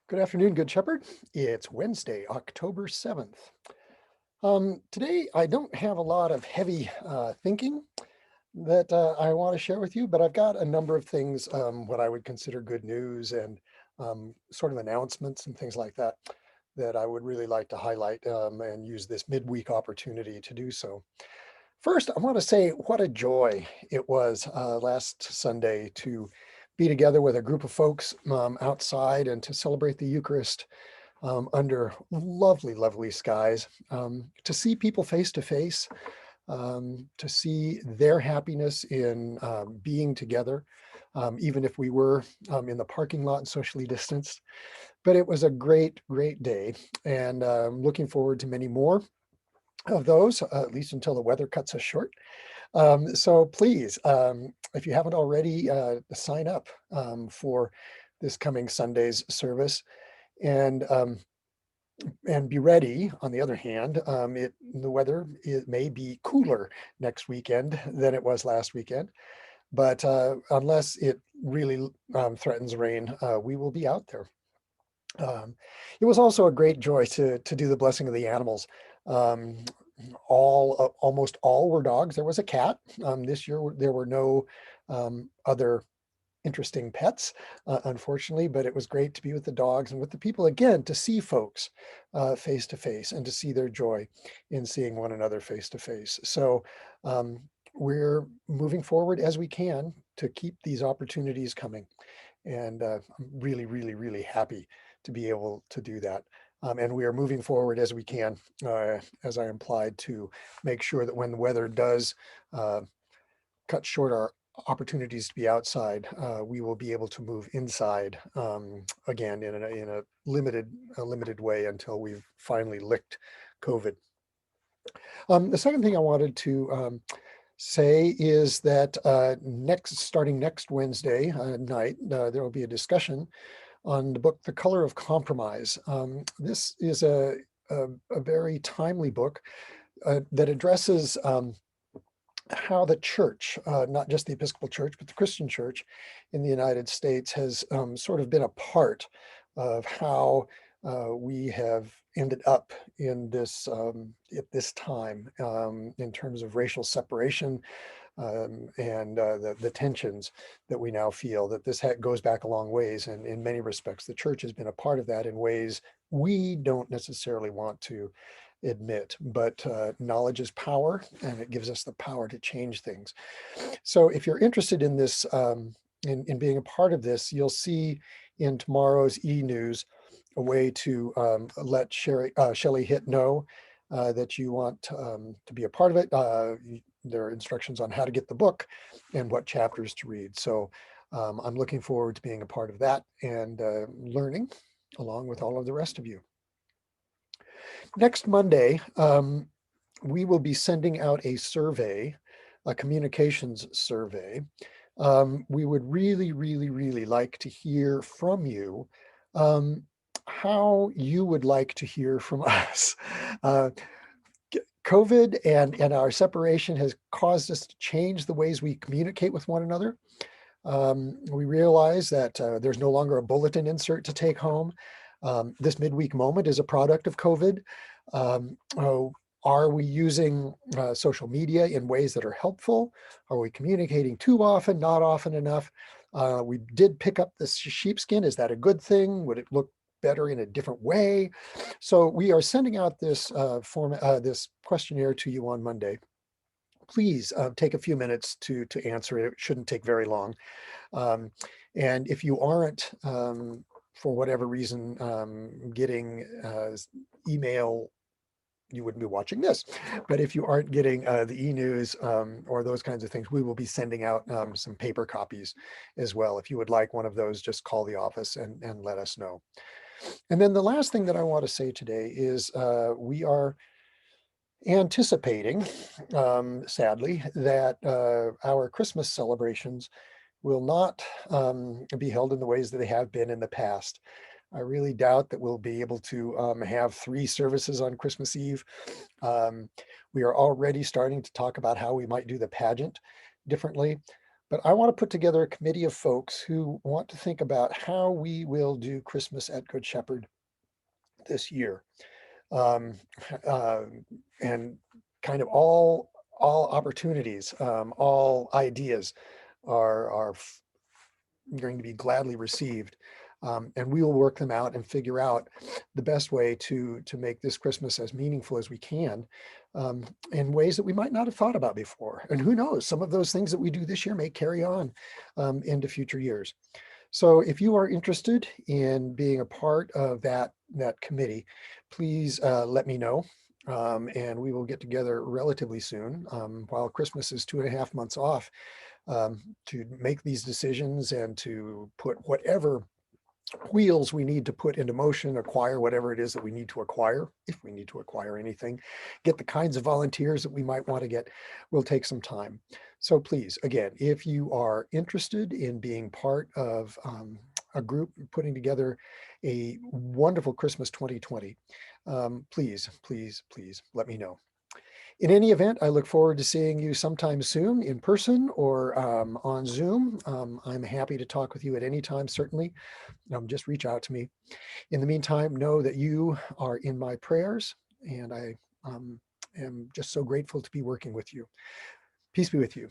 Good afternoon, Good Shepherd. It's Wednesday, October 7th. Today, I don't have a lot of heavy thinking that I want to share with you, but I've got a number of things, what I would consider good news and sort of announcements and things like that, that I would really like to highlight and use this midweek opportunity to do so. First, I want to say what a joy it was last Sunday to be together with a group of folks outside and to celebrate the Eucharist under lovely, lovely skies, to see people face to face, to see their happiness in being together, even if we were in the parking lot and socially distanced. But it was a great, great day, and looking forward to many more of those, at least until the weather cuts us short. So please, if you haven't already, sign up for this coming Sunday's service. And be ready. On the other hand, the weather it may be cooler next weekend than it was last weekend, but unless it really threatens rain, we will be out there. Um, it was also a great joy to do the blessing of the animals. Um, almost all were dogs. There was a cat. This year there were no other interesting pets, unfortunately, but it was great to be with the dogs and with the people again, to see folks face to face and to see their joy in seeing one another face to face. So um, we're moving forward as we can to keep these opportunities coming. And I'm really, really, really happy to be able to do that. And we are moving forward as we can, as I implied, to make sure that when the weather does uh, cut short our opportunities to be outside, we will be able to move inside again in a limited way until we've finally licked COVID. The second thing I wanted to say is that starting next Wednesday night, there will be a discussion on the book, The Color of Compromise. This is a very timely book that addresses how the church, not just the Episcopal Church, but the Christian Church in the United States has sort of been a part of how we have ended up in this at this time in terms of racial separation and the tensions that we now feel. That this goes back a long ways, and in many respects, the church has been a part of that in ways we don't necessarily want to admit, but knowledge is power, and it gives us the power to change things. So if you're interested in this, in being a part of this, you'll see in tomorrow's e-news a way to let Shelley Hitt know that you want to be a part of it. There are instructions on how to get the book and what chapters to read. So I'm looking forward to being a part of that and learning along with all of the rest of you. Next Monday, we will be sending out a survey, a communications survey. We would really, really, really like to hear from you um, how you would like to hear from us. Uh, COVID and our separation has caused us to change the ways we communicate with one another. We realize that there's no longer a bulletin insert to take home. This midweek moment is a product of COVID. Oh, are we using social media in ways that are helpful? Are we communicating too often, not often enough? We did pick up this sheepskin. Is that a good thing? Would it look better in a different way? So we are sending out this this questionnaire to you on Monday. Please take a few minutes to answer it. It shouldn't take very long. Um, and if you aren't, for whatever reason, getting email, you wouldn't be watching this. But if you aren't getting the e-news or those kinds of things, we will be sending out some paper copies as well. If you would like one of those, just call the office and let us know. And then the last thing that I want to say today is we are anticipating, sadly, that our Christmas celebrations will not be held in the ways that they have been in the past. I really doubt that we'll be able to have 3 services on Christmas Eve. Um, we are already starting to talk about how we might do the pageant differently. But I want to put together a committee of folks who want to think about how we will do Christmas at Good Shepherd this year. Um, uh, and kind of all opportunities, all ideas are going to be gladly received. And we will work them out and figure out the best way to make this Christmas as meaningful as we can, in ways that we might not have thought about before. And who knows, some of those things that we do this year may carry on into future years. So if you are interested in being a part of that committee, please let me know. And we will get together relatively soon, while Christmas is 2.5 months off, to make these decisions and to put whatever wheels we need to put into motion, acquire whatever it is that we need to acquire, if we need to acquire anything, get the kinds of volunteers that we might want to get, will take some time. So please, again, if you are interested in being part of a group putting together a wonderful Christmas 2020, please, please, please let me know. In any event, I look forward to seeing you sometime soon in person or on Zoom. I'm happy to talk with you at any time, certainly. Just reach out to me. In the meantime, know that you are in my prayers, and I am just so grateful to be working with you. Peace be with you.